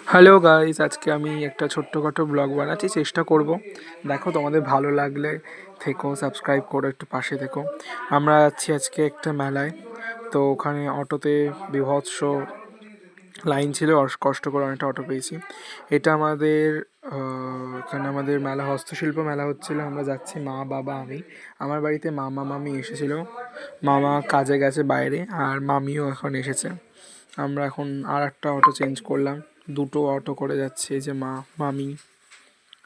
Hello guys, আজকে আমি একটা ছোট্টখাটো ব্লগ বানাচ্ছি, চেষ্টা করব। দেখো, তোমাদের ভালো লাগলে থেকো, সাবস্ক্রাইব করো, একটু পাশে থেকো। আমরা যাচ্ছি আজকে একটা মেলায়। তো ওখানে অটোতে বীভৎস লাইন ছিল, কষ্ট করে অনেকটা অটো পেয়েছি। এটা আমাদের এখানে আমাদের মেলা, হস্তশিল্প মেলা হচ্ছিলো। আমরা যাচ্ছি, মা, বাবা, আমি। আমার বাড়িতে মামা মামি এসেছিল। মামা কাজে গেছে বাইরে, আর মামিও এখন এসেছে। আমরা এখন আর একটা অটো চেঞ্জ করলাম, দুটো অটো করে যাচ্ছে। এই যে মা, মামি,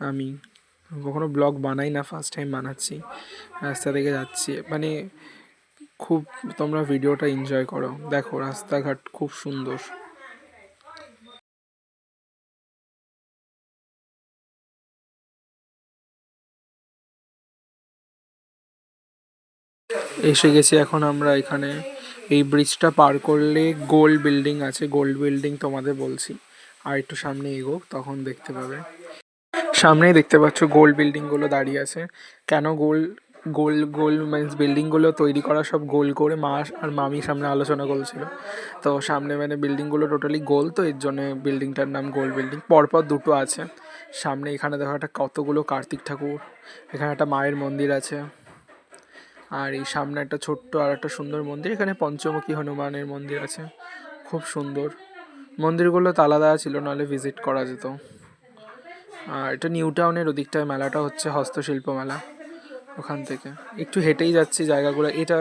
আমি। কখনো ব্লগ বানাই না, ফার্স্ট টাইম বানাচ্ছি। রাস্তা থেকে যাচ্ছি, মানে খুব, তোমরা ভিডিওটা এনজয় করো, দেখো রাস্তাঘাট খুব সুন্দর। এসে গেছি এখন আমরা এখানে। এই ব্রিজটা পার করলে গোল্ড বিল্ডিং আছে, গোল্ড বিল্ডিং তোমাদের বলছি। আর একটু সামনে এগো, তখন দেখতে পাবে। সামনেই দেখতে পাচ্ছ গোল্ড বিল্ডিংগুলো দাঁড়িয়ে আছে। কেন গোল, গোল গোল মিনস বিল্ডিংগুলো তৈরি করা সব গোল করে মা আর মামি সামনে আলোচনা করছিল। তো সামনে মানে বিল্ডিংগুলো টোটালি গোল, তো এর জন্য বিল্ডিংটার নাম গোল বিল্ডিং। পরপর দুটো আছে সামনে। এখানে দেখো একটা কতগুলো কার্তিক ঠাকুর, এখানে একটা মায়ের মন্দির আছে। আর এই সামনে একটা ছোট্ট আর একটা সুন্দর মন্দির, এখানে পঞ্চমুখী হনুমানের মন্দির আছে, খুব সুন্দর। মন্দিরগুলো তালা দেওয়া ছিল, নাহলে ভিজিট করা যেত। আর এটা নিউ টাউনের ওদিকটায় মেলাটা হচ্ছে, হস্তশিল্প মেলা। ওখান থেকে একটু হেঁটেই যাচ্ছি জায়গাগুলো। এটা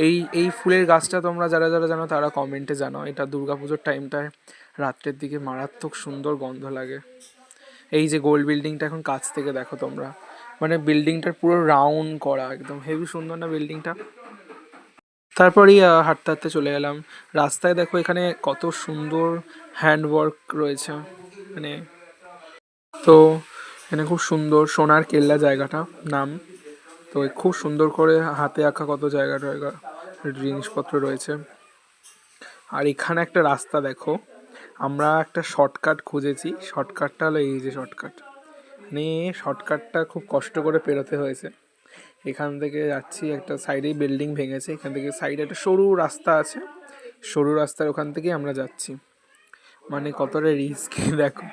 এই এই ফুলের গাছটা তোমরা যারা যারা জানো তারা কমেন্টে জানো। এটা দুর্গাপুজোর টাইমটায় রাত্রের দিকে মারাত্মক সুন্দর গন্ধ লাগে। এই যে গোল্ড বিল্ডিংটা এখন কাছ থেকে দেখো তোমরা, মানে বিল্ডিংটার পুরো রাউন্ড করা, একদম হেভি সুন্দর না বিল্ডিংটা। তারপরেই হাঁটতে হাঁটতে চলে এলাম রাস্তায়। দেখো এখানে কত সুন্দর হ্যান্ডওয়ার্ক রয়েছে, মানে তো এখানে খুব সুন্দর সোনার কেল্লা জায়গাটা নাম। তো খুব সুন্দর করে হাতে আঁকা কত জায়গা টায়গা জিনিসপত্র রয়েছে। আর এখানে একটা রাস্তা দেখো, আমরা একটা শর্টকাট খুঁজেছি। শর্টকাটটা হলো এই যে শর্টকাট, মানে শর্টকাটটা খুব কষ্ট করে পেরোতে হয়েছে। এখান থেকে যাচ্ছি, একটা সাইডেই বিল্ডিং ভেঙেছে, এখান থেকে সাইডে একটা সরু রাস্তা আছে, সরু রাস্তার ওখান থেকেই আমরা যাচ্ছি। মানে কতটা রিস্কি দেখো।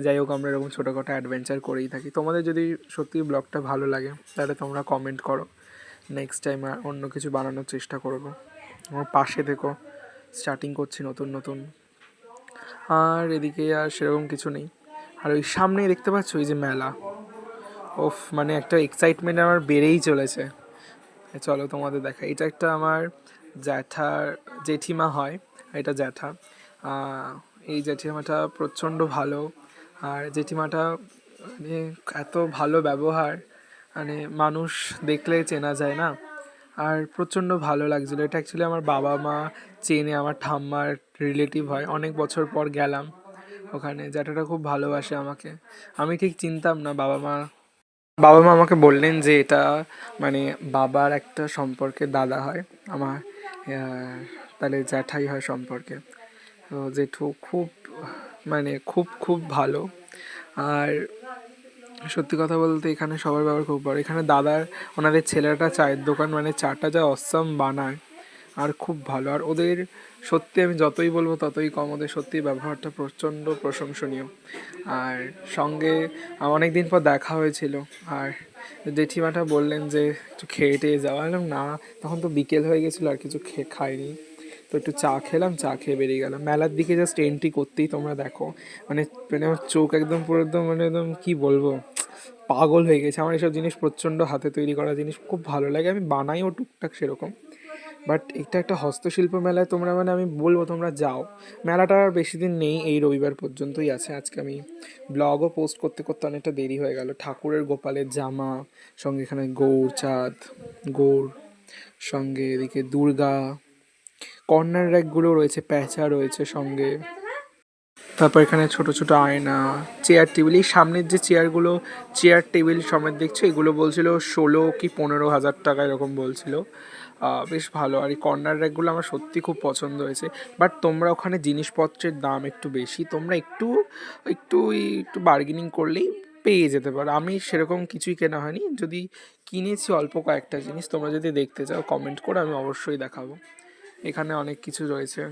যাই হোক, আমরা এরকম ছোটোখাটো অ্যাডভেঞ্চার করেই থাকি। তোমাদের যদি সত্যি ব্লগটা ভালো লাগে তাহলে তোমরা কমেন্ট করো, নেক্সট টাইম আর অন্য কিছু বানানোর চেষ্টা করবো। আমার পাশে দেখো, স্টার্টিং করছি নতুন নতুন। আর এদিকে আর সেরকম কিছু নেই। আর ওই সামনেই দেখতে পাচ্ছ ওই যে মেলা, ওফ, মানে একটা এক্সাইটমেন্ট আমার বেড়েই চলেছে। চলো তোমাদের দেখা। এটা একটা আমার জ্যাঠার জেঠিমা হয়, এটা জ্যাঠা। এই জেঠিমাটা প্রচণ্ড ভালো। আর জেঠিমাটা মানে এত ভালো ব্যবহার, মানে মানুষ দেখলে চেনা যায় না। আর প্রচণ্ড ভালো লাগছিলো। এটা অ্যাকচুয়ালি আমার বাবা মা চেনে, আমার ঠাম্মার রিলেটিভ হয়। অনেক বছর পর গেলাম ওখানে। জ্যাঠাটা খুব ভালোবাসে আমাকে। আমি ঠিক চিনতাম না। বাবা মা আমাকে বললেন যে এটা মানে বাবার একটা সম্পর্কে দাদা হয় আমার, তাহলে জ্যাঠাই হয় সম্পর্কে। তো জেঠু খুব, মানে খুব খুব ভালো। আর সত্যি কথা বলতে এখানে সবার ব্যবহার খুব ভালো। এখানে দাদার, ওনাদের ছেলেটা চায়ের দোকান, মানে চাটা যা অসাম বানায়, আর খুব ভালো। আর ওদের সত্যি আমি যতই বলবো ততই কম, ওদের সত্যি ব্যবহারটা প্রচণ্ড প্রশংসনীয়। আর সঙ্গে অনেক দিন পর দেখা হয়েছিল। আর জেঠিমাটা বললেন যে একটু খেয়ে টেয়ে যাওয়া, এলাম না, তখন তো বিকেল হয়ে গেছিলো, আর কিছু খাইনি। তো একটু চা খেলাম, চা খেয়ে বেরিয়ে গেলাম। মেলার দিকে জাস্ট এন্ট্রি করতেই তোমরা দেখো, মানে মানে আমার চোখ একদম পুরো একদম, মানে একদম কী বলবো, পাগল হয়ে গেছে। আমার এইসব জিনিস প্রচণ্ড, হাতে তৈরি করা জিনিস খুব ভালো লাগে। আমি বানাইও টুকটাক সেরকম। বাট এটা একটা হস্তশিল্প মেলায় তোমরা, মানে আমি বলবো তোমরা যাও। মেলাটা আর বেশি দিন নেই, এই রবিবার পর্যন্তই আছে। আজকে আমি ব্লগও পোস্ট করতে করতে অনেকটা দেরি হয়ে গেল। ঠাকুরের গোপালের জামা, সঙ্গে এখানে গৌর চাঁদ, গৌর, সঙ্গে এদিকে দুর্গা, কর্নার র্যাকগুলো রয়েছে, প্যাঁচা রয়েছে সঙ্গে। তারপর এখানে ছোট ছোট আয়না, চেয়ার টেবিল। এই সামনের যে চেয়ারগুলো, চেয়ার টেবিল সমেত দেখছো, এগুলো বলছিল 16 কি 15 হাজার টাকা এরকম বলছিল। বেশ ভালো। আর এই কর্নার র্যাকগুলো আমার সত্যি খুব পছন্দ হয়েছে। বাট তোমরা ওখানে জিনিসপত্রের দাম একটু বেশি, তোমরা একটু একটু একটু বার্গেনিং করলেই পেয়ে যেতে পারো। আমি সেরকম কিছুই কেনা হয়নি, যদি কিনেছি অল্প কয়েকটা জিনিস। তোমরা যদি দেখতে চাও কমেন্ট করে, আমি অবশ্যই দেখাবো। এখানে অনেক কিছু রয়েছে।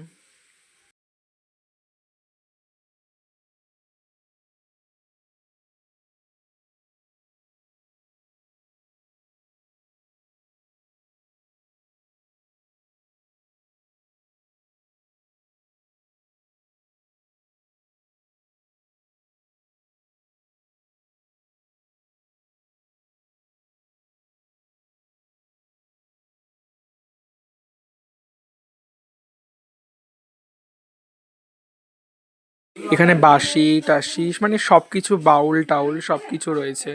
এখানে বাঁশি টাসি মানে সব কিছু, বাউল টাউল সব কিছু রয়েছে।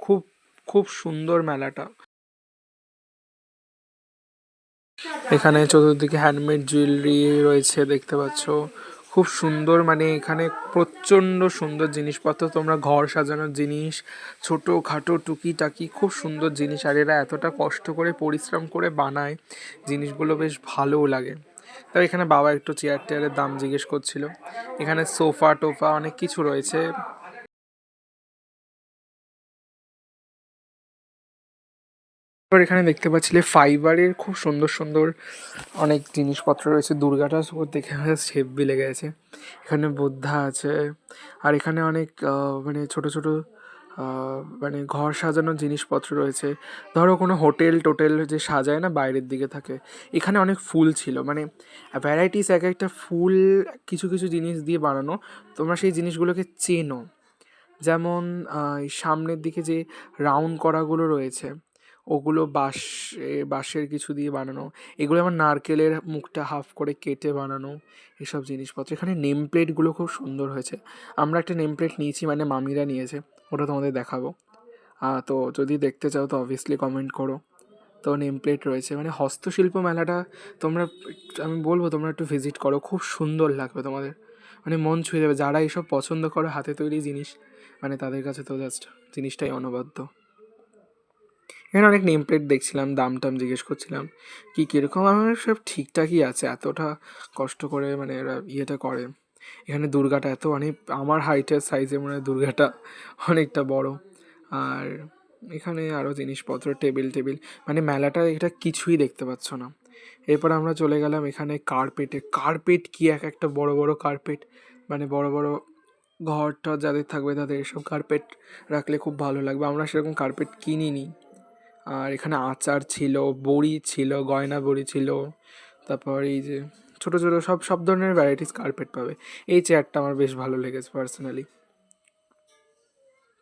খুব খুব সুন্দর মেলাটা। এখানে চতুর্দিকে হ্যান্ডমেড জুয়েলারি রয়েছে দেখতে পাচ্ছ। খুব সুন্দর, মানে এখানে প্রচণ্ড সুন্দর জিনিসপত্র, তোমরা ঘর সাজানোর জিনিস, ছোটো খাটো টুকিটাকি খুব সুন্দর জিনিস। আর এরা এতটা কষ্ট করে পরিশ্রম করে বানায় জিনিসগুলো, বেশ ভালোও লাগে। তো এখানে বাবা একটু চেয়ার টেয়ারের দাম জিজ্ঞেস করছিল। এখানে সোফা টোফা অনেক কিছু রয়েছে। এবার এখানে দেখতে পাচ্ছিলে ফাইবারের খুব সুন্দর সুন্দর অনেক জিনিসপত্র রয়েছে। দুর্গাটা দেখে হেব্বি লেগে গেছে। এখানে বুদ্ধা আছে। আর এখানে অনেক মানে ছোট ছোট মানে ঘর সাজানোর জিনিসপত্র রয়েছে। ধরো কোনো হোটেল টোটেল যে সাজায় না, বাইরের দিকে থাকে, এখানে অনেক ফুল ছিল, মানে ভ্যারাইটিস এক একটা ফুল কিছু কিছু জিনিস দিয়ে বানানো। তোমরা সেই জিনিসগুলোকে চেনো। যেমন এই সামনের দিকে যে রাউন্ড করাগুলো রয়েছে, ওগুলো বাঁশের কিছু দিয়ে বানানো। এগুলো আমার নারকেলের মুখটা হাফ করে কেটে বানানো এসব জিনিসপত্র। এখানে নেম প্লেটগুলো খুব সুন্দর হয়েছে। আমরা একটা নেম প্লেট নিয়েছি, মানে মামিরা নিয়েছে, ওটা তোমাদের দেখাবো। তো যদি দেখতে চাও তো অবভিয়াসলি কমেন্ট করো। তো নেম প্লেট রয়েছে, মানে হস্তশিল্প মেলাটা তোমরা, আমি বলবো তোমরা একটু ভিজিট করো, খুব সুন্দর লাগবে তোমাদের, মানে মন ছুঁয়ে যাবে। যারা এইসব পছন্দ করো হাতে তৈরি জিনিস, মানে তাদের কাছে তো জাস্ট জিনিসটাই অনবদ্য। এখানে অনেক নেম প্লেট দেখছিলাম, দাম টাম জিজ্ঞেস করছিলাম কি কীরকম। আমার সব ঠিকঠাকই আছে, এতটা কষ্ট করে মানে এরা ইয়েটা করে। এখানে দুর্গাটা এত, মানে আমার হাইটের সাইজে মনে হয় দুর্গাটা অনেকটা বড়। আর এখানে আরও জিনিসপত্র, টেবিল টেবিল, মানে মেলাটা এটা কিছুই দেখতে পাচ্ছ না। এরপর আমরা চলে গেলাম এখানে কার্পেটে। কার্পেট কি এক একটা বড় বড় কার্পেট, মানে বড় বড় ঘরটা যাদের থাকবে তাদের এসব কার্পেট রাখলে খুব ভালো লাগবে। আমরা সেরকম কার্পেট কিনিনি। আর এখানে আচার ছিল, বড়ি ছিল, গয়না বড়ি ছিল। তারপর এই যে ছোটো ছোটো সব সব ধরনের ভ্যারাইটিস কার্পেট পাবে। এই চেয়ারটা আমার বেশ ভালো লেগেছে পার্সোনালি।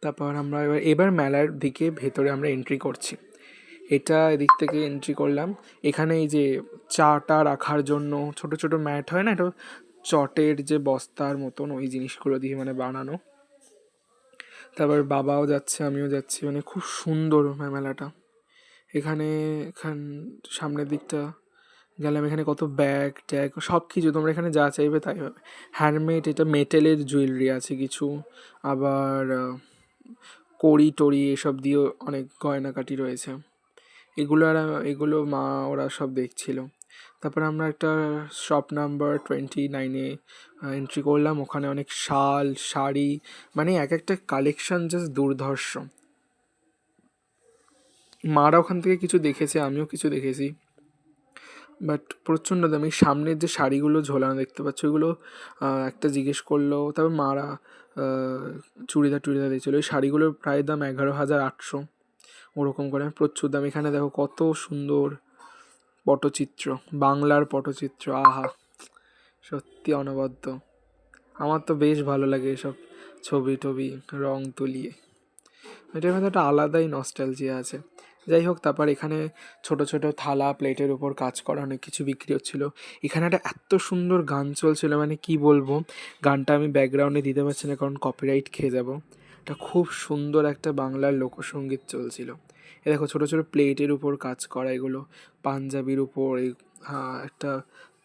তারপর আমরা এবার মেলার দিকে ভেতরে আমরা এন্ট্রি করছি। এটা এদিক থেকে এন্ট্রি করলাম। এখানে এই যে চাটা রাখার জন্য ছোট ছোট ম্যাট হয় না, এটা চটের যে বস্তার মতন ওই জিনিসগুলো দিয়ে মানে বানানো। তারপর বাবাও যাচ্ছে, আমিও যাচ্ছি, মানে খুব সুন্দর মেলাটা। এখানে সামনের দিকটা গেলাম, এখানে কত ব্যাগ ট্যাগ সব কিছু, তোমরা এখানে যা চাইবে তাই হবে। হ্যান্ডমেড, এটা মেটেলের জুয়েলারি আছে কিছু, আবার কড়ি টড়ি এসব দিয়েও অনেক গয়নাকাটি রয়েছে। এগুলো আর এগুলো মা ওরা সব দেখছিল। তারপরে আমরা একটা শপ নাম্বার 29-এ এন্ট্রি করলাম। ওখানে অনেক শাল শাড়ি, মানে এক একটা কালেকশন জাস্ট দুর্ধর্ষ। মারা ওখান থেকে কিছু দেখেছে, আমিও কিছু দেখেছি, বাট প্রচণ্ড দামি। সামনের যে শাড়িগুলো ঝোলানো দেখতে পাচ্ছ, ওইগুলো একটা জিজ্ঞেস করলো। তারপর মারা চুড়িদার টুড়িদার দিয়েছিলো। ওই শাড়িগুলোর প্রায় দাম 11,800 ওরকম করে, প্রচুর দাম। এখানে দেখো কত সুন্দর পটচিত্র, বাংলার পটচিত্র, আহা সত্যি অনবদ্য। আমার তো বেশ ভালো লাগে এসব ছবি টবি রং তুলিয়ে, এটার মধ্যে একটা আলাদাই নস্টালজিয়া আছে। যাই হোক, তারপর এখানে ছোট ছোট থালা প্লেটের উপর কাজ করা অনেক কিছু বিক্রি হচ্ছিলো। এখানে একটা এত সুন্দর গান চলছিল, মানে কি বলবো, গানটা আমি ব্যাকগ্রাউন্ডে দিতে পারছি না কারণ কপিরাইট খেয়ে যাব। এটা খুব সুন্দর একটা বাংলার লোকসঙ্গীত চলছিল। এ দেখো ছোটো ছোটো প্লেটের উপর কাজ করা, এগুলো পাঞ্জাবির উপর, এই একটা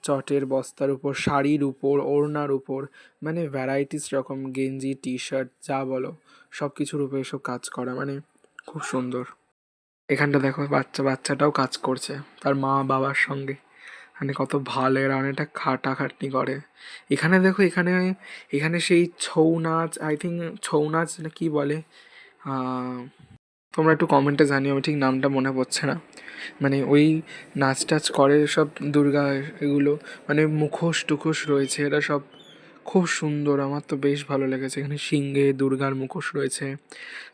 চটের বস্তার উপর, শাড়ির উপর, ওড়নার উপর, মানে ভ্যারাইটিস রকম গেঞ্জি টি শার্ট যা বলো সব কিছুর উপরে এসব কাজ করা, মানে খুব সুন্দর। এখানটা দেখো বাচ্চাটাও কাজ করছে তার মা বাবার সঙ্গে, মানে কত ভালো, এরা অনেকটা খাটাখাটনি করে। এখানে দেখো, এখানে এখানে সেই ছৌ নাচ, আই থিঙ্ক ছৌ নাচ না কি বলে, তোমরা একটু কমেন্টে জানিও, আমি ঠিক নামটা মনে পড়ছে না। মানে ওই নাচ টাচ করে সব দুর্গা, এগুলো মানে মুখোশ টুখোশ রয়েছে, এরা সব খুব সুন্দর, আমার তো বেশ ভালো লেগেছে। এখানে সিংহে দুর্গার মুখোশ রয়েছে,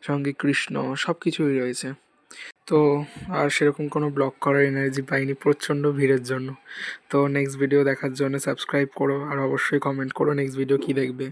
সঙ্গে কৃষ্ণ, সব কিছুই রয়েছে। তো আর সেরকম কোনো ব্লগ করার এনার্জি পাইনি প্রচণ্ড ভিড়ের জন্য। তো নেক্সট ভিডিও দেখার জন্য সাবস্ক্রাইব করো, আর অবশ্যই কমেন্ট করো নেক্সট ভিডিও কী দেখবে।